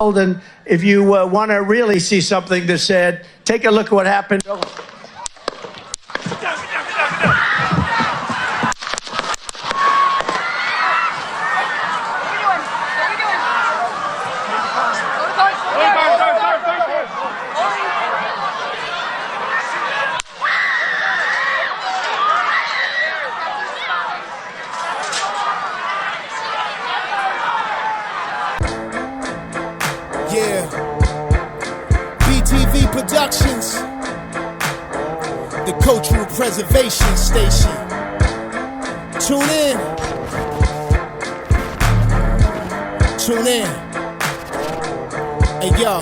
And if you want to really see something that's said, take a look at what happened. Yeah, BTV Productions, the Cultural Preservation Station. Tune in. Tune in. Hey yo,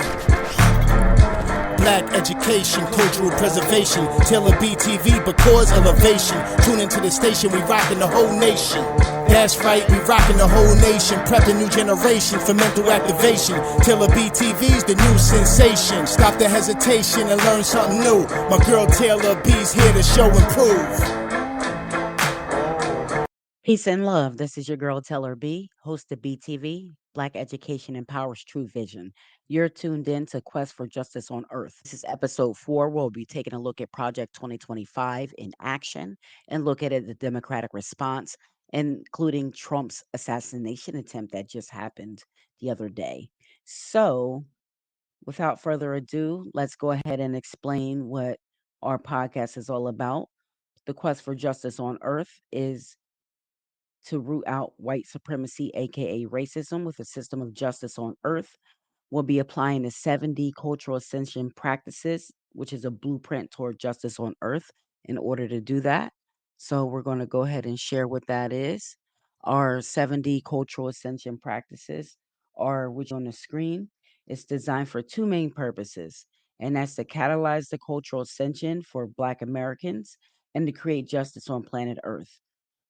Black education, cultural preservation. Tailor BTV, but cause elevation. Tune into the station, we rockin' the whole nation. That's right, we rockin' the whole nation. Prepping new generation for mental activation. Tailor BTV's the new sensation. Stop the hesitation and learn something new. My girl Taylor B's here to show and prove. Peace and love. This is your girl Teller B, host of BTV, Black Education Empowers True Vision. You're tuned in to Quest for Justice on Earth. This is episode 4. We'll be taking a look at Project 2025 in action and look at the Democratic response, including Trump's assassination attempt that just happened the other day. So, without further ado, let's go ahead and explain what our podcast is all about. The Quest for Justice on Earth is to root out white supremacy, aka racism, with a system of justice on earth. We'll be applying the 7D cultural ascension practices, which is a blueprint toward justice on earth, in order to do that. So we're going to go ahead and share what that is. Our 7D cultural ascension practices are, which on the screen, it's designed for two main purposes, and that's to catalyze the cultural ascension for Black Americans and to create justice on planet Earth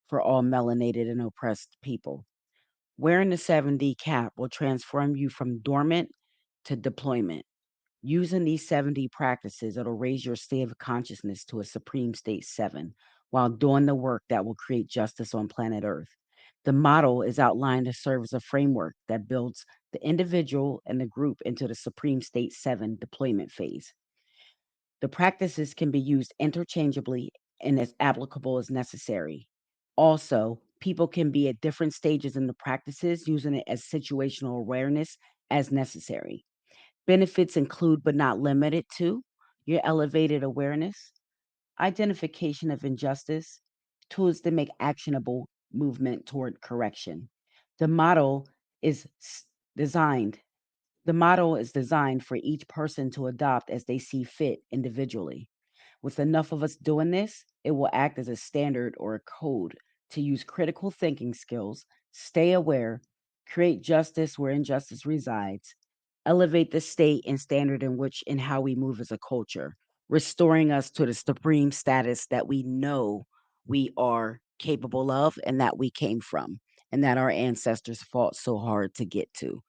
for all melanated and oppressed people. Wearing the 7D cap will transform you from dormant to deployment. Using these 7D practices, it'll raise your state of consciousness to a supreme state 7 while doing the work that will create justice on planet Earth. The model is outlined to serve as a framework that builds the individual and the group into the supreme state 7 deployment phase. The practices can be used interchangeably and as applicable as necessary. Also, people can be at different stages in the practices using it as situational awareness as necessary. Benefits include, but not limited to, your elevated awareness, identification of injustice, tools to make actionable movement toward correction. The model is designed. The model is designed for each person to adopt as they see fit individually. With enough of us doing this, it will act as a standard or a code to use critical thinking skills, stay aware, create justice where injustice resides, elevate the state and standard in which and how we move as a culture, restoring us to the supreme status that we know we are capable of and that we came from and that our ancestors fought so hard to get to.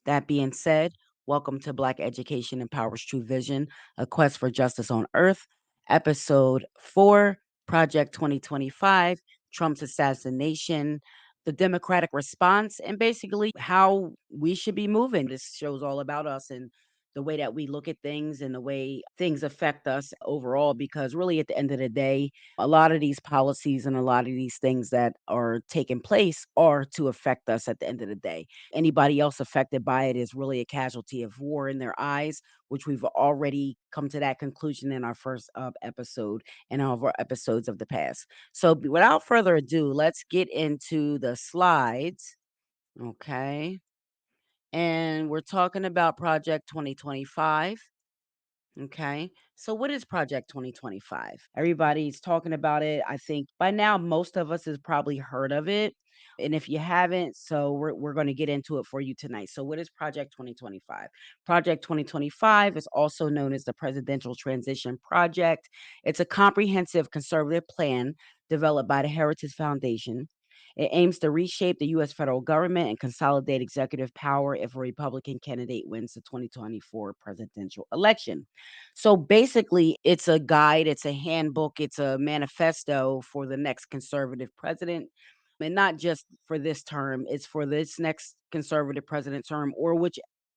That being said, welcome to Black Education Empowers True Vision, a quest for justice on earth, episode 4, Project 2025, Trump's assassination, the Democratic response, and basically how we should be moving. This show's all about us and the way that we look at things and the way things affect us overall, because really at the end of the day, a lot of these policies and a lot of these things that are taking place are to affect us at the end of the day. Anybody else affected by it is really a casualty of war in their eyes, which we've already come to that conclusion in our first episode and all of our episodes of the past. So, without further ado, let's get into the slides. Okay. And we're talking about Project 2025. Okay. So what is Project 2025? Everybody's talking about it. I think by now most of us has probably heard of it. And if you haven't, so we're going to get into it for you tonight. So what is Project 2025? Project 2025 is also known as the Presidential Transition Project. It's a comprehensive conservative plan developed by the Heritage Foundation. It aims to reshape the U.S. federal government and consolidate executive power if a Republican candidate wins the 2024 presidential election. So basically, it's a guide, it's a handbook, it's a manifesto for the next conservative president. And not just for this term, it's for this next conservative president term or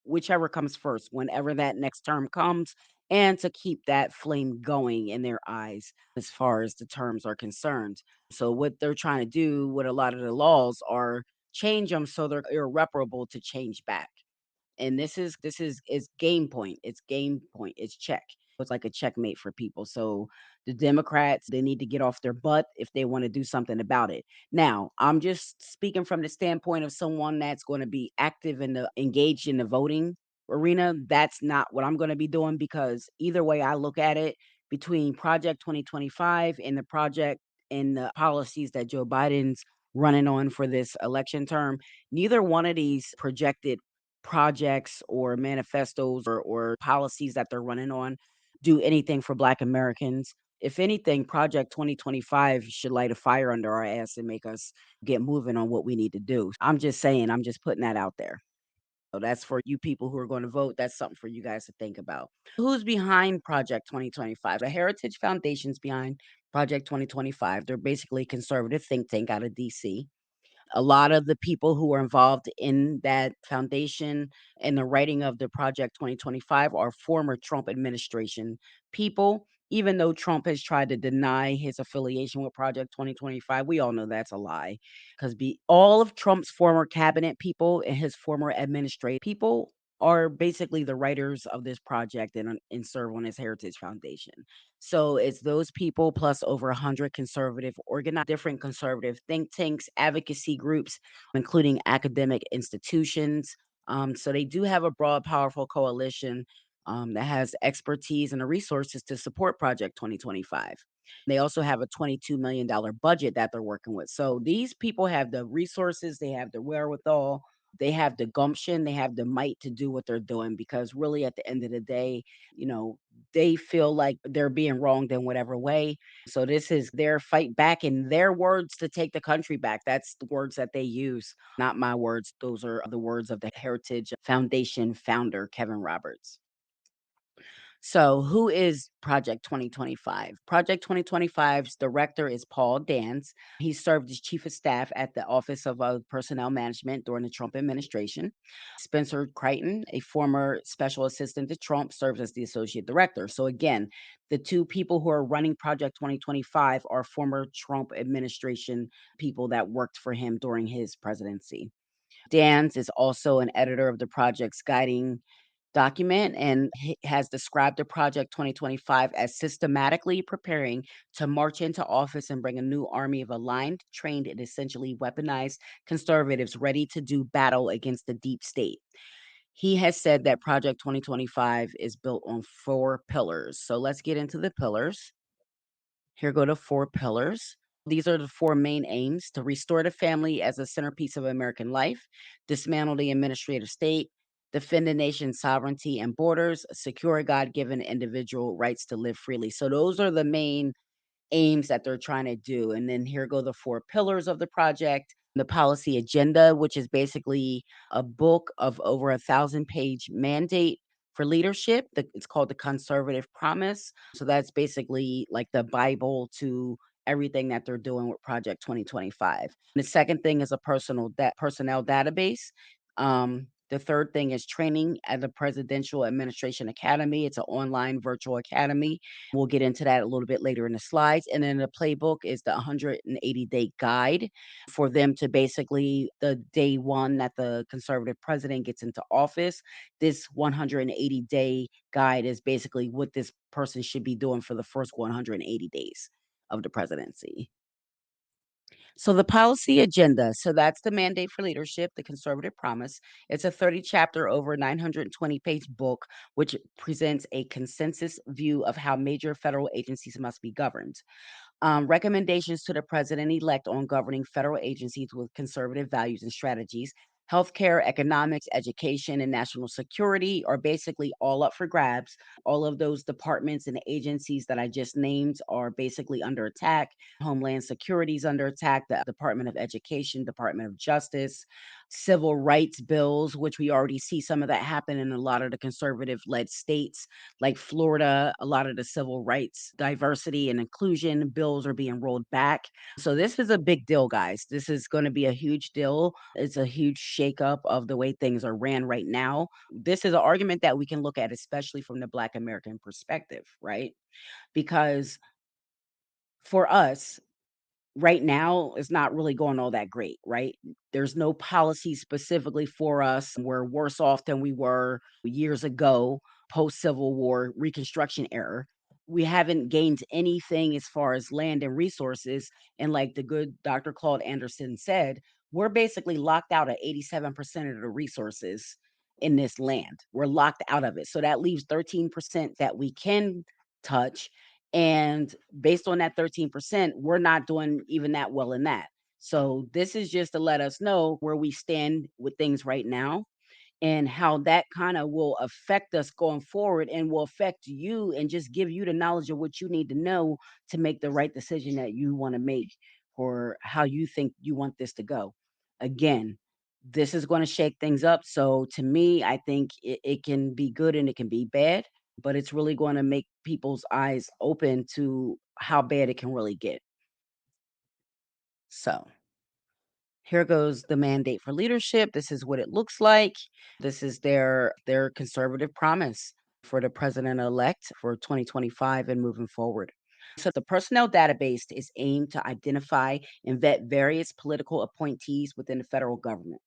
whichever comes first, whenever that next term comes, and to keep that flame going in their eyes as far as the terms are concerned. So what they're trying to do with a lot of the laws are change them so they're irreparable to change back. And this is game point. It's game point. It's check. It's like a checkmate for people. So the Democrats, they need to get off their butt if they want to do something about it. Now, I'm just speaking from the standpoint of someone that's going to be active in the engaged in the voting arena. That's not what I'm going to be doing because either way I look at it, between Project 2025 and the project and the policies that Joe Biden's running on for this election term, neither one of these projected projects or manifestos or policies that they're running on do anything for Black Americans. If anything, Project 2025 should light a fire under our ass and make us get moving on what we need to do. I'm just saying, I'm just putting that out there. So that's for you people who are going to vote. That's something for you guys to think about. Who's behind Project 2025? The Heritage Foundation's behind Project 2025. They're basically a conservative think tank out of DC. A lot of the people who are involved in that foundation and the writing of the Project 2025 are former Trump administration people. Even though Trump has tried to deny his affiliation with Project 2025, we all know that's a lie. Because all of Trump's former cabinet people and his former administrative people are basically the writers of this project and serve on his Heritage Foundation. So it's those people plus over 100 conservative different conservative think tanks, advocacy groups, including academic institutions. So they do have a broad, powerful coalition that has expertise and the resources to support Project 2025. They also have a $22 million budget that they're working with. So these people have the resources, they have the wherewithal, they have the gumption, they have the might to do what they're doing because really at the end of the day, you know, they feel like they're being wronged in whatever way. So this is their fight back in their words to take the country back. That's the words that they use, not my words. Those are the words of the Heritage Foundation founder, Kevin Roberts. So, who is Project 2025? Project 2025's director is Paul Dance. He served as chief of staff at the Office of Personnel Management during the Trump administration. Spencer Crichton, a former special assistant to Trump, serves as the associate director. So, again, the two people who are running Project 2025 are former Trump administration people that worked for him during his presidency. Dans is also an editor of the project's guiding document and he has described the project 2025 as systematically preparing to march into office and bring a new army of aligned, trained, and essentially weaponized conservatives ready to do battle against the deep state. He has said that Project 2025 is built on four pillars. So let's get into the pillars. Here go the four pillars. These are the four main aims: to restore the family as a centerpiece of American life, dismantle the administrative state, defend the nation's sovereignty and borders, secure God given individual rights to live freely. So, those are the main aims that they're trying to do. And then here go the four pillars of the project. The policy agenda, which is basically a book of over 1,000-page mandate for leadership. It's called the Conservative Promise. So that's basically like the Bible to everything that they're doing with Project 2025. The second thing is a personnel database. The third thing is training at the Presidential Administration Academy. It's an online virtual academy. We'll get into that a little bit later in the slides. And then the playbook is the 180-day guide for them to basically, the day one that the conservative president gets into office, this 180-day guide is basically what this person should be doing for the first 180 days of the presidency. So the policy agenda, so that's the mandate for leadership, the conservative promise. It's a 30 chapter over 920-page book which presents a consensus view of how major federal agencies must be governed. Recommendations to the president elect on governing federal agencies with conservative values and strategies. Healthcare, economics, education, and national security are basically all up for grabs. All of those departments and agencies that I just named are basically under attack. Homeland Security is under attack, the Department of Education, Department of Justice. civil rights bills, which we already see some of that happen in a lot of the conservative-led states like Florida. A lot of the civil rights, diversity, and inclusion bills are being rolled back. So this is a big deal, guys. This is gonna be a huge deal. It's a huge shakeup of the way things are ran right now. This is an argument that we can look at, especially from the Black American perspective, right? Because for us, right now, it's not really going all that great, right? There's no policy specifically for us. We're worse off than we were years ago, post Civil War, Reconstruction era. We haven't gained anything as far as land and resources. And like the good Dr. Claude Anderson said, we're basically locked out at 87% of the resources in this land. We're locked out of it. So that leaves 13% that we can touch. And based on that 13%, we're not doing even that well in that. So this is just to let us know where we stand with things right now and how that kind of will affect us going forward and will affect you and just give you the knowledge of what you need to know to make the right decision that you want to make for how you think you want this to go. Again, this is going to shake things up. So to me, I think it can be good and it can be bad, but it's really going to make people's eyes open to how bad it can really get. So here goes the mandate for leadership. This is what it looks like. This is their conservative promise for the president-elect for 2025 and moving forward. So the personnel database is aimed to identify and vet various political appointees within the federal government.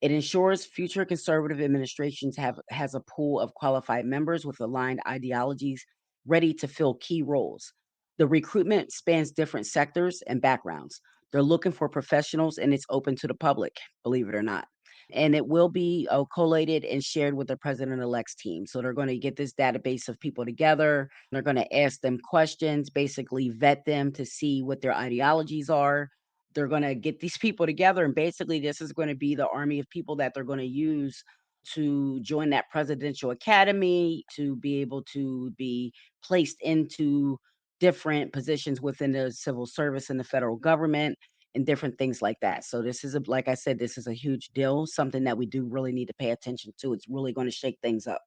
It ensures future conservative administrations has a pool of qualified members with aligned ideologies ready to fill key roles. The recruitment spans different sectors and backgrounds. They're looking for professionals and it's open to the public, believe it or not. And it will be collated and shared with the president elect's team. So they're going to get this database of people together. They're going to ask them questions, basically vet them to see what their ideologies are. They're going to get these people together. And basically, this is going to be the army of people that they're going to use to join that presidential academy, to be able to be placed into different positions within the civil service and the federal government and different things like that. So this is like I said, this is a huge deal, something that we do really need to pay attention to. It's really going to shake things up.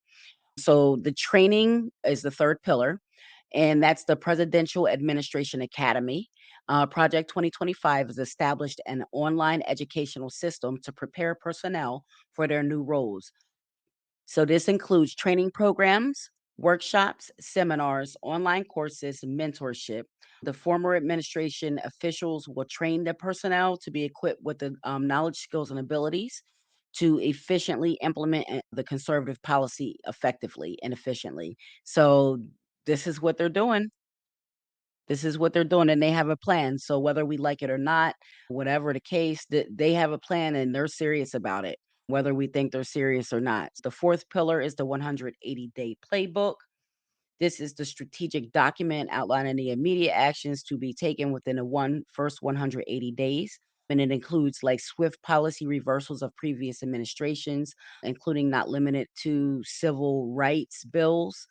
So the training is the third pillar, and that's the Presidential Administration Academy. Project 2025 has established an online educational system to prepare personnel for their new roles. So this includes training programs, workshops, seminars, online courses, mentorship. The former administration officials will train the personnel to be equipped with the knowledge, skills, and abilities to efficiently implement the conservative policy effectively and efficiently. So this is what they're doing. This is what they're doing, and they have a plan. So whether we like it or not, whatever the case, they have a plan and they're serious about it, whether we think they're serious or not. The fourth pillar is the 180-day playbook. This is the strategic document outlining the immediate actions to be taken within the first 180 days. And it includes like swift policy reversals of previous administrations, including not limited to civil rights bills,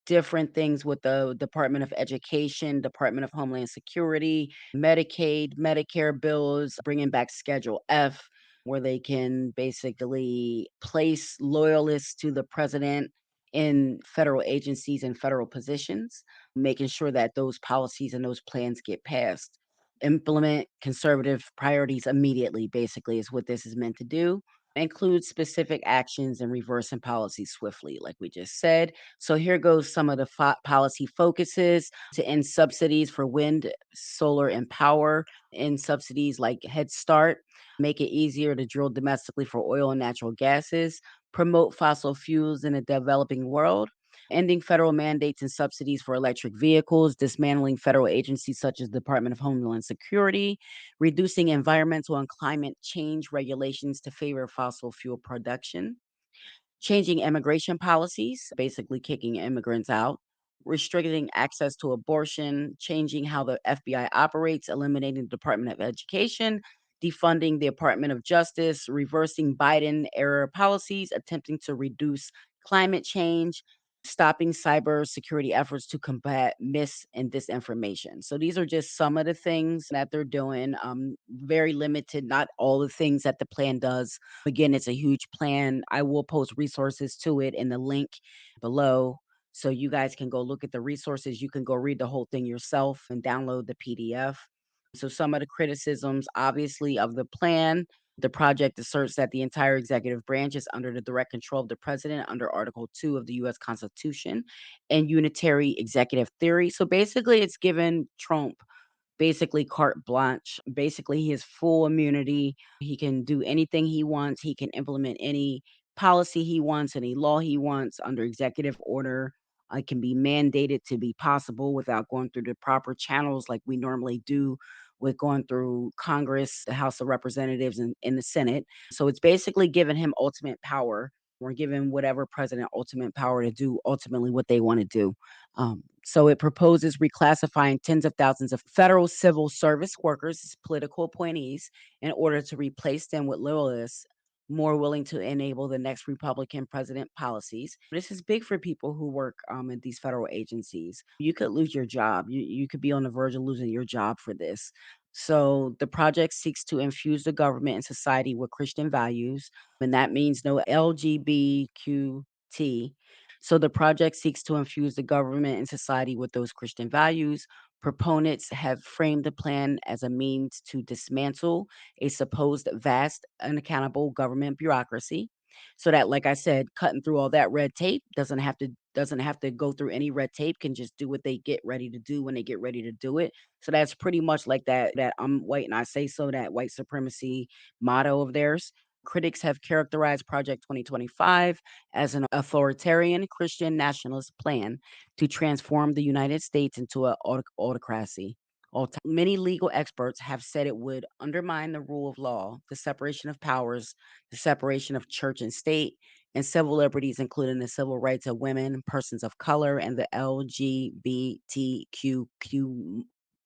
different things with the Department of Education, Department of Homeland Security, Medicaid, Medicare bills, bringing back Schedule F, where they can basically place loyalists to the president in federal agencies and federal positions, making sure that those policies and those plans get passed. Implement conservative priorities immediately, basically, is what this is meant to do. Include specific actions and reversing policies swiftly, like we just said. So here goes some of the policy focuses: to end subsidies for wind, solar, and power, end subsidies like Head Start, make it easier to drill domestically for oil and natural gases, promote fossil fuels in a developing world, ending federal mandates and subsidies for electric vehicles, dismantling federal agencies such as Department of Homeland Security, reducing environmental and climate change regulations to favor fossil fuel production, changing immigration policies, basically kicking immigrants out, restricting access to abortion, changing how the FBI operates, eliminating the Department of Education, defunding the Department of Justice, reversing Biden era policies, attempting to reduce climate change, stopping cybersecurity efforts to combat mis and disinformation. So these are just some of the things that they're doing. Very limited, not all the things that the plan does. Again, it's a huge plan. I will post resources to it in the link below. So you guys can go look at the resources. You can go read the whole thing yourself and download the PDF. So some of the criticisms, obviously, of the plan, the project asserts that the entire executive branch is under the direct control of the president under Article 2 of the US Constitution and unitary executive theory. So basically, it's given Trump basically carte blanche. Basically, he has full immunity. He can do anything he wants. He can implement any policy he wants, any law he wants under executive order. It can be mandated to be possible without going through the proper channels like we normally do with going through Congress, the House of Representatives, and the Senate. So it's basically giving him ultimate power. We're giving whatever president ultimate power to do ultimately what they want to do. So it proposes reclassifying tens of thousands of federal civil service workers as political appointees in order to replace them with loyalists more willing to enable the next Republican president policies. This is big for people who work in these federal agencies. You could lose your job. You could be on the verge of losing your job for this. So the project seeks to infuse the government and society with Christian values, and that means no LGBTQT. So the project seeks to infuse the government and society with those Christian values. Proponents have framed the plan as a means to dismantle a supposed vast, unaccountable government bureaucracy. So that, like I said, cutting through all that red tape doesn't have to go through any red tape, can just do what they get ready to do when they get ready to do it. So that's pretty much like that I'm white and I say so, that white supremacy motto of theirs. Critics have characterized Project 2025 as an authoritarian Christian nationalist plan to transform the United States into an autocracy. Many legal experts have said it would undermine the rule of law, the separation of powers, the separation of church and state, and civil liberties, including the civil rights of women, persons of color, and the LGBTQ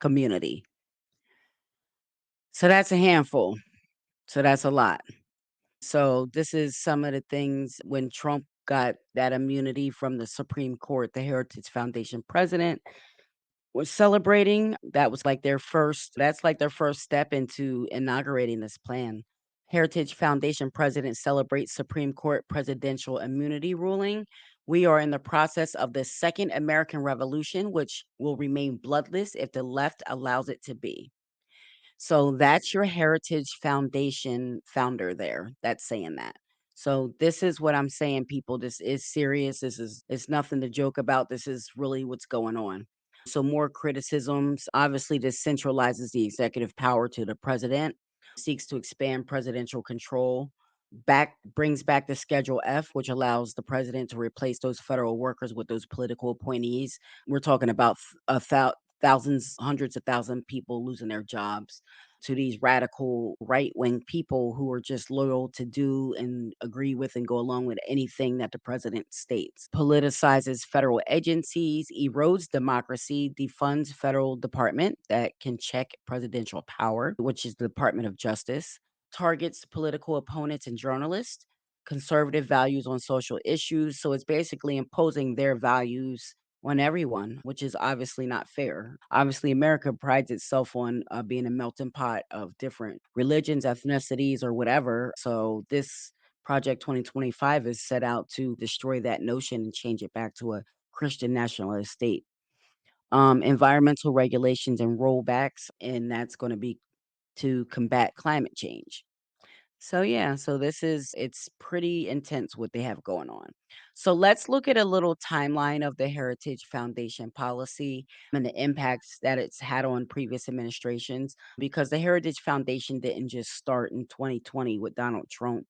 community. So that's a handful. So that's a lot. So this is some of the things when Trump got that immunity from the Supreme Court, the Heritage Foundation president was celebrating. That was like their first that's like their first step into inaugurating this plan. Heritage Foundation president celebrates Supreme Court presidential immunity ruling. We are in the process of the second American Revolution, which will remain bloodless if the left allows it to be. So that's your Heritage Foundation founder there that's saying that. So this is what I'm saying, people. This is serious. This is it's nothing to joke about. This is really what's going on. So more criticisms. Obviously, this centralizes the executive power to the president, seeks to expand presidential control, back brings back the Schedule F, which allows the president to replace those federal workers with those political appointees. We're talking about thousands, hundreds of thousand people losing their jobs to these radical right wing people who are just loyal to do and agree with and go along with anything that the president states. Politicizes federal agencies, erodes democracy, defunds federal department that can check presidential power, which is the Department of Justice, targets political opponents and journalists, conservative values on social issues. So it's basically imposing their values on everyone, which is obviously not fair. Obviously, America prides itself on being a melting pot of different religions, ethnicities, or whatever. So this Project 2025 is set out to destroy that notion and change it back to a Christian nationalist state. Environmental regulations and rollbacks, and that's going to be to combat climate change. So yeah, so this is it's pretty intense what they have going on. So let's look at a little timeline of the Heritage Foundation policy and the impacts that it's had on previous administrations because the Heritage Foundation didn't just start in 2020 with Donald Trump.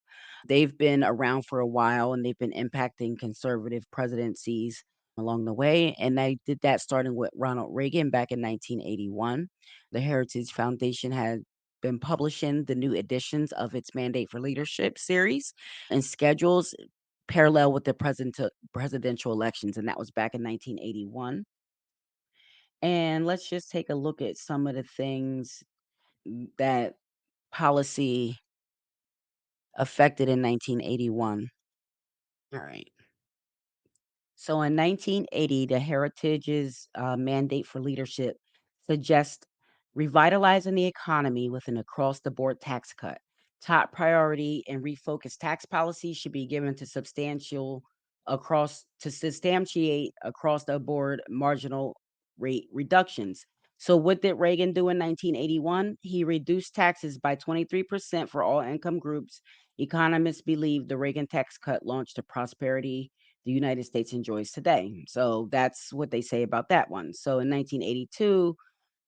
They've been around for a while and they've been impacting conservative presidencies along the way and they did that starting with Ronald Reagan back in 1981. The Heritage Foundation had been publishing the new editions of its Mandate for Leadership series and schedules parallel with the presidential elections, and that was back in 1981. And let's just take a look at some of the things that policy affected in 1981. All right. So in 1980, the Heritage's mandate for leadership suggests revitalizing the economy with an across the board tax cut. Top priority and refocused tax policy should be given to substantiate across the board marginal rate reductions. So what did Reagan do in 1981? He reduced taxes by 23% for all income groups. Economists believe the Reagan tax cut launched the prosperity the United States enjoys today. So that's what they say about that one. So in 1982,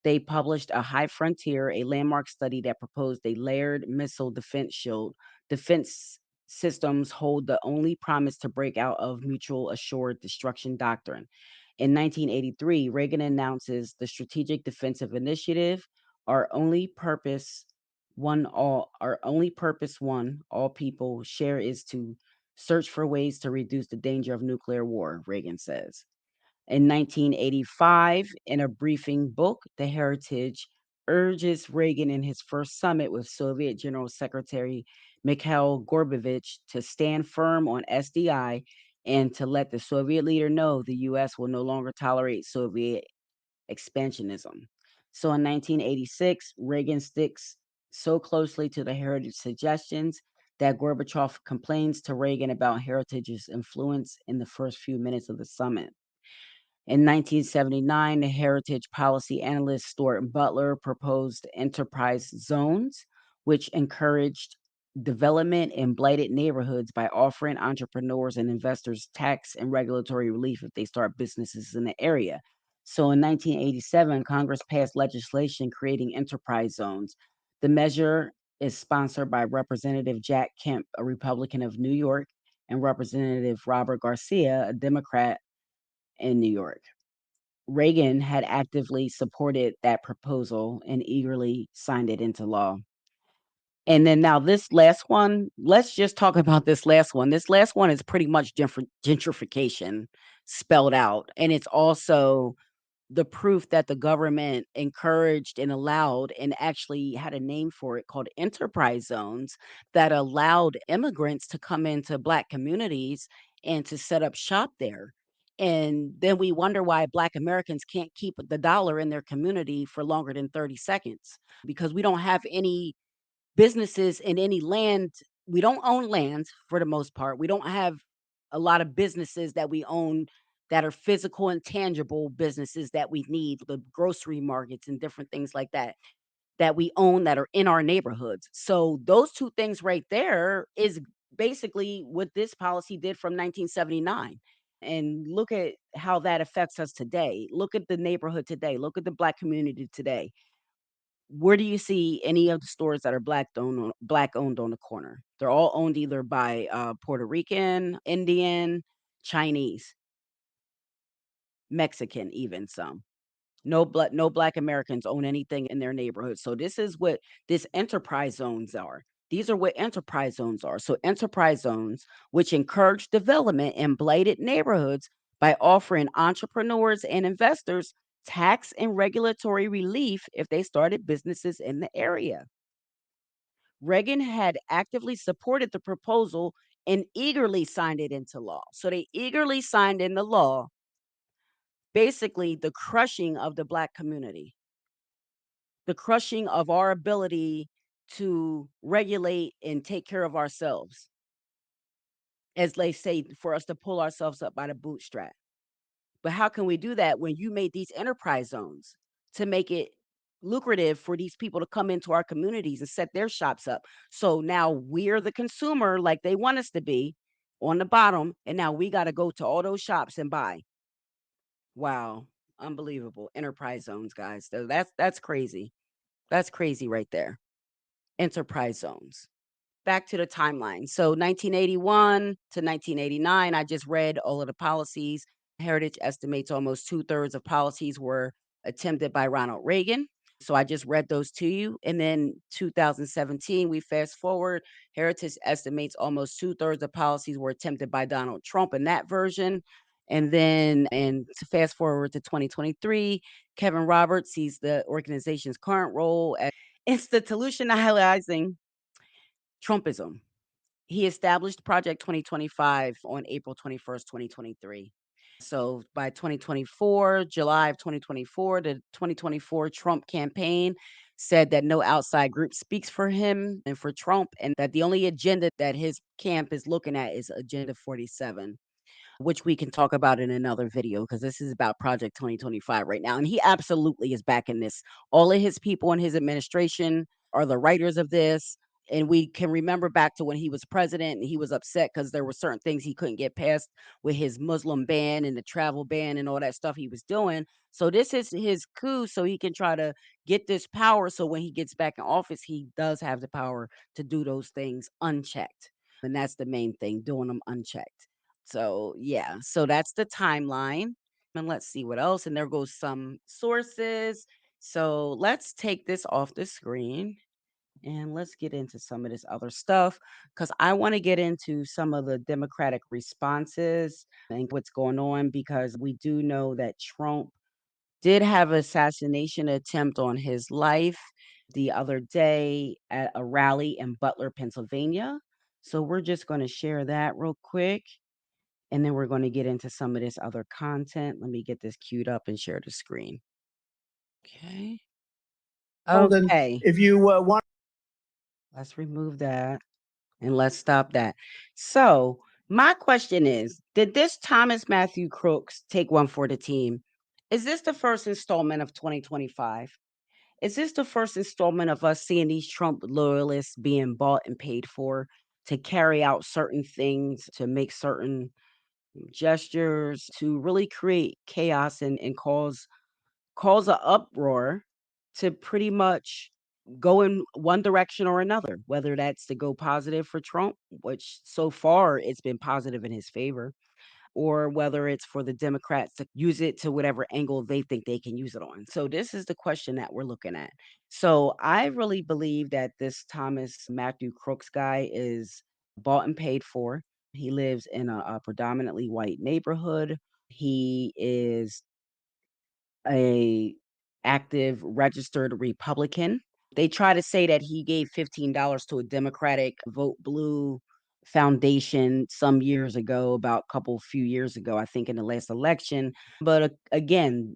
they published A High Frontier, a landmark study that proposed a layered missile defense shield. Defense systems hold the only promise to break out of mutual assured destruction doctrine. In 1983, Reagan announces the Strategic Defensive Initiative, our only purpose one all people share is to search for ways to reduce the danger of nuclear war, Reagan says. In 1985, in a briefing book, The Heritage urges Reagan in his first summit with Soviet General Secretary Mikhail Gorbachev to stand firm on SDI and to let the Soviet leader know the U.S. will no longer tolerate Soviet expansionism. So in 1986, Reagan sticks so closely to the Heritage suggestions that Gorbachev complains to Reagan about Heritage's influence in the first few minutes of the summit. In 1979, the heritage policy analyst Stuart Butler proposed enterprise zones, which encouraged development in blighted neighborhoods by offering entrepreneurs and investors tax and regulatory relief if they start businesses in the area. So in 1987, Congress passed legislation creating enterprise zones. The measure is sponsored by Representative Jack Kemp, a Republican of New York, and Representative Robert Garcia, a Democrat in New York. Reagan had actively supported that proposal and eagerly signed it into law. And then now this last one, let's just talk about this last one. This last one is pretty much gentrification spelled out. And it's also the proof that the government encouraged and allowed and actually had a name for it called enterprise zones that allowed immigrants to come into Black communities and to set up shop there. And then we wonder why Black Americans can't keep the dollar in their community for longer than 30 seconds because we don't have any businesses in any land. We don't own land for the most part. We don't have a lot of businesses that we own that are physical and tangible businesses that we need, the grocery markets and different things like that that we own that are in our neighborhoods. So those two things right there is basically what this policy did from 1979. And look at how that affects us today. Look at the neighborhood today. Look at the Black community today. Where do you see any of the stores that are black owned on the corner? They're all owned either by, Puerto Rican, Indian, Chinese, Mexican, even some. No Black Americans own anything in their neighborhood. So this is what this enterprise zones are. These are what enterprise zones are. So enterprise zones, which encourage development in blighted neighborhoods by offering entrepreneurs and investors tax and regulatory relief if they started businesses in the area. Reagan had actively supported the proposal and eagerly signed it into law. So they eagerly signed into law basically the crushing of the Black community, the crushing of our ability to regulate and take care of ourselves, as they say, for us to pull ourselves up by the bootstrap. But how can we do that when you made these enterprise zones to make it lucrative for these people to come into our communities and set their shops up? So now we're the consumer, like they want us to be, on the bottom, and now we got to go to all those shops and buy. Wow, unbelievable enterprise zones, guys. That's crazy. That's crazy right there. Enterprise zones. Back to the timeline. So 1981 to 1989, I just read all of the policies. Heritage estimates almost two-thirds of policies were attempted by Ronald Reagan. So I just read those to you. And then 2017, we fast forward. Heritage estimates almost two-thirds of policies were attempted by Donald Trump in that version. And then, and to fast forward to 2023, Kevin Roberts sees the organization's current role as institutionalizing Trumpism. He established Project 2025 on April 21st, 2023. So by 2024, July of 2024, the 2024 Trump campaign said that no outside group speaks for him and for Trump, and that the only agenda that his camp is looking at is Agenda 47, which we can talk about in another video because this is about Project 2025 right now. And he absolutely is backing this. All of his people in his administration are the writers of this. And we can remember back to when he was president and he was upset because there were certain things he couldn't get past with his Muslim ban and the travel ban and all that stuff he was doing. So this is his coup so he can try to get this power. So when he gets back in office, he does have the power to do those things unchecked. And that's the main thing, doing them unchecked. So, yeah, so that's the timeline. And let's see what else. And there goes some sources. So let's take this off the screen and let's get into some of this other stuff because I want to get into some of the Democratic responses and what's going on because we do know that Trump did have an assassination attempt on his life the other day at a rally in Butler, Pennsylvania. So we're just going to share that real quick. And then we're gonna get into some of this other content. Let me get this queued up and share the screen. Okay. Then Okay. if you want. Let's remove that and let's stop that. So, my question is, did this Thomas Matthew Crooks take one for the team? Is this the first installment of 2025? Is this the first installment of us seeing these Trump loyalists being bought and paid for to carry out certain things, to make certain gestures, to really create chaos and cause a uproar to pretty much go in one direction or another, whether that's to go positive for Trump, which so far it's been positive in his favor, or whether it's for the Democrats to use it to whatever angle they think they can use it on. So this is the question that we're looking at. So I really believe that this Thomas Matthew Crooks guy is bought and paid for. He lives in a predominantly white neighborhood. He is a active registered Republican. They try to say that he gave $15 to a Democratic Vote Blue foundation some years ago, about a couple few years ago, I think in the last election. But again,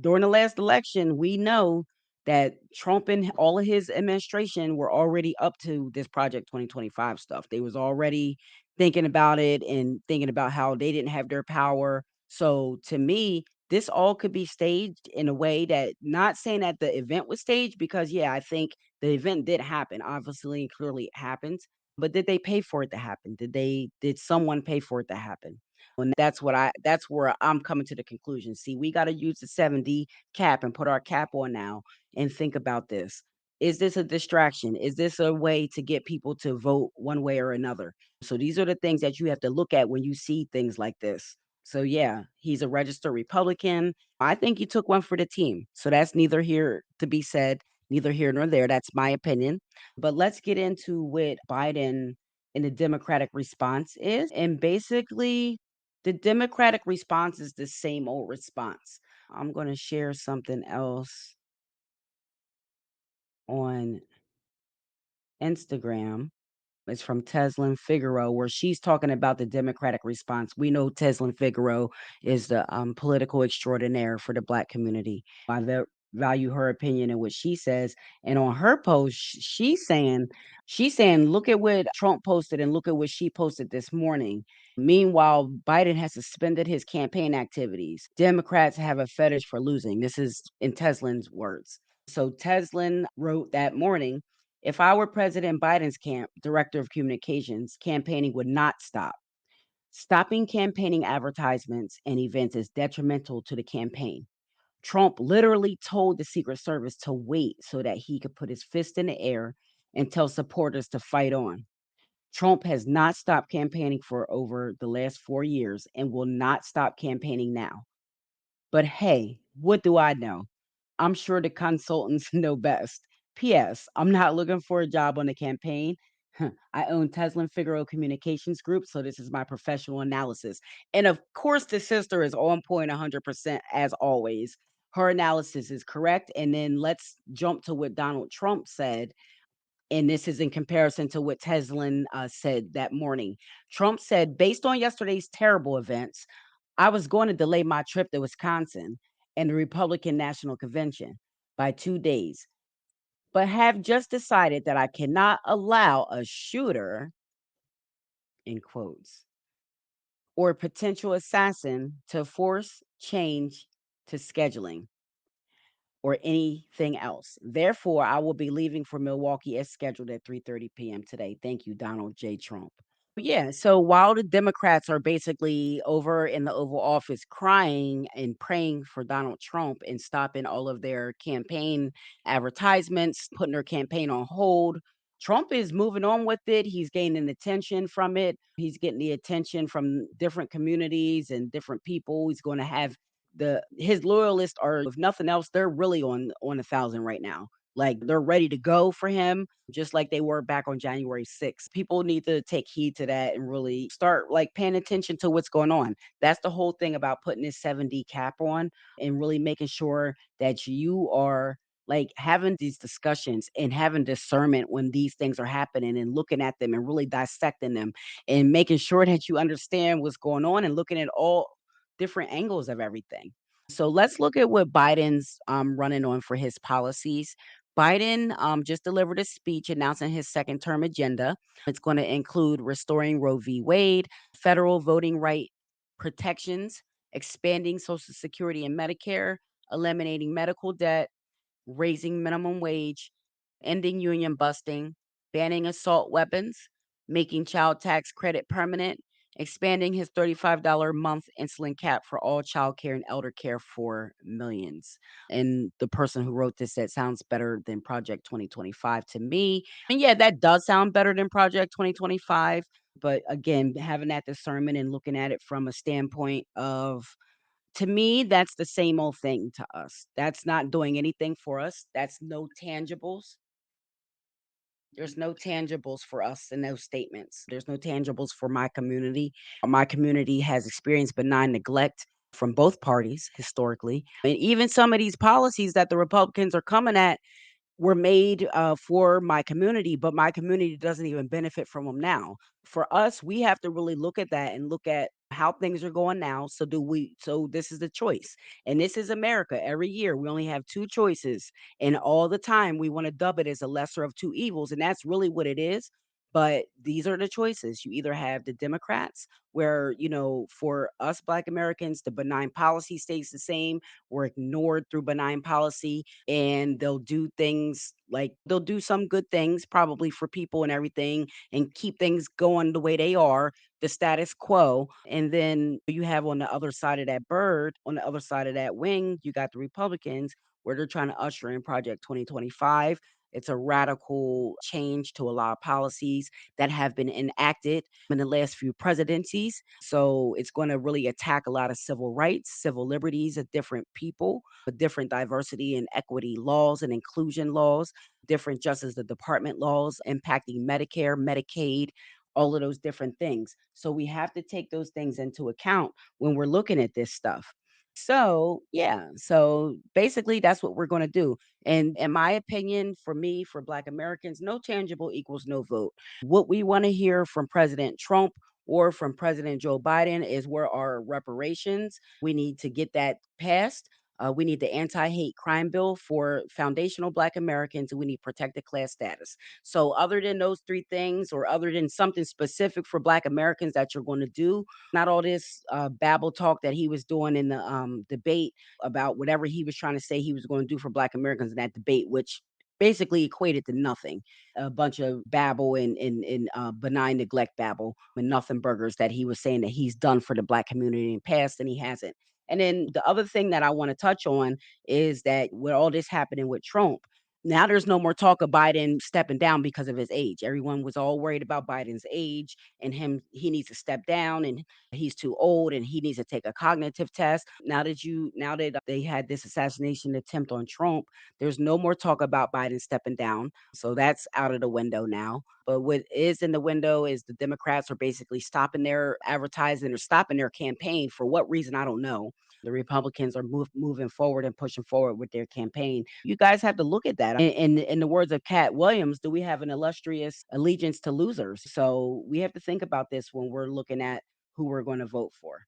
during the last election, we know that Trump and all of his administration were already up to this Project 2025 stuff. They was already thinking about it and thinking about how they didn't have their power. So to me, this all could be staged in a way that, not saying that the event was staged, because yeah, I think the event did happen. Obviously and clearly it happened. But did they pay for it to happen? Did someone pay for it to happen? And that's where I'm coming to the conclusion. See, we got to use the 70 cap and put our cap on now and think about this. Is this a distraction? Is this a way to get people to vote one way or another? So these are the things that you have to look at when you see things like this. So yeah, he's a registered Republican. I think he took one for the team. So that's neither here to be said, neither here nor there. That's my opinion. But let's get into what Biden and the Democratic response is. And basically, the Democratic response is the same old response. I'm going to share something else on Instagram. It's from Teslin Figaro, where she's talking about the Democratic response. We know Teslin Figaro is the political extraordinaire for the Black community. I value her opinion and what she says. And on her post, she's saying, look at what Trump posted and look at what she posted this morning. Meanwhile, Biden has suspended his campaign activities. Democrats have a fetish for losing. This is in Teslin's words. So Teslin wrote that morning, if I were President Biden's director of communications, campaigning would not stop. Stopping campaigning advertisements and events is detrimental to the campaign. Trump literally told the Secret Service to wait so that he could put his fist in the air and tell supporters to fight on. Trump has not stopped campaigning for over the last 4 years and will not stop campaigning now. But hey, what do I know? I'm sure the consultants know best. P.S. I'm not looking for a job on the campaign. I own Tesla Figaro Communications Group, so this is my professional analysis. And of course, the sister is on point 100% as always. Her analysis is correct. And then let's jump to what Donald Trump said. And this is in comparison to what Teslin said that morning. Trump said, based on yesterday's terrible events, I was going to delay my trip to Wisconsin and the Republican National Convention by 2 days, but have just decided that I cannot allow a shooter, in quotes, or potential assassin to force change to scheduling or anything else. Therefore, I will be leaving for Milwaukee as scheduled at 3:30 p.m. today. Thank you, Donald J. Trump. Yeah, so while the Democrats are basically over in the Oval Office crying and praying for Donald Trump and stopping all of their campaign advertisements, putting their campaign on hold, Trump is moving on with it. He's gaining attention from it. He's getting the attention from different communities and different people. He's going to have the his loyalists are, if nothing else, they're really on 1,000 right now. Like they're ready to go for him, just like they were back on January 6th. People need to take heed to that and really start like paying attention to what's going on. That's the whole thing about putting this 7D cap on and really making sure that you are like having these discussions and having discernment when these things are happening and looking at them and really dissecting them and making sure that you understand what's going on and looking at all different angles of everything. So let's look at what Biden's running on for his policies. Biden just delivered a speech announcing his second term agenda. It's going to include restoring Roe v. Wade, federal voting right protections, expanding Social Security and Medicare, eliminating medical debt, raising minimum wage, ending union busting, banning assault weapons, making child tax credit permanent, expanding his $35 a month insulin cap for all child care and elder care for millions. And the person who wrote this said sounds better than Project 2025 to me. And yeah, that does sound better than Project 2025. But again, having that discernment and looking at it from a standpoint of, to me, that's the same old thing to us. That's not doing anything for us. That's no tangibles. There's no tangibles for us in those statements. There's no tangibles for my community. My community has experienced benign neglect from both parties historically. And even some of these policies that the Republicans are coming at were made, for my community, but my community doesn't even benefit from them now. For us, we have to really look at that and look at how things are going now. So this is the choice. And this is America. Every year we only have two choices. And all the time we want to dub it as a lesser of two evils. And that's really what it is. But these are the choices. You either have the Democrats, where, for us Black Americans, the benign policy stays the same. We're ignored through benign policy and they'll do things like they'll do some good things probably for people and everything and keep things going the way they are, the status quo. And then you have on the other side of that bird, on the other side of that wing, you got the Republicans where they're trying to usher in Project 2025. It's a radical change to a lot of policies that have been enacted in the last few presidencies. So it's going to really attack a lot of civil rights, civil liberties of different people, with different diversity and equity laws and inclusion laws, different Justice of the Department laws impacting Medicare, Medicaid, all of those different things. So we have to take those things into account when we're looking at this stuff. So, yeah. So basically, that's what we're going to do. And in my opinion, for me, for Black Americans, no tangible equals no vote. What we want to hear from President Trump or from President Joe Biden is where our reparations. We need to get that passed. We need the anti hate crime bill for foundational Black Americans, and we need protected class status. So, other than those three things, or other than something specific for Black Americans that you're going to do, not all this babble talk that he was doing in the debate about whatever he was trying to say he was going to do for Black Americans in that debate, which basically equated to nothing, a bunch of babble and benign neglect babble and nothing burgers that he was saying that he's done for the Black community in the past, and he hasn't. And then the other thing that I want to touch on is that with all this happening with Trump, now there's no more talk of Biden stepping down because of his age. Everyone was all worried about Biden's age and he needs to step down and he's too old and he needs to take a cognitive test. Now that they had this assassination attempt on Trump, there's no more talk about Biden stepping down. So that's out of the window now. But what is in the window is the Democrats are basically stopping their advertising or stopping their campaign. For what reason, I don't know. The Republicans are moving forward and pushing forward with their campaign. You guys have to look at that. that. In the words of Cat Williams, do we have an illustrious allegiance to losers? So we have to think about this when we're looking at who we're going to vote for.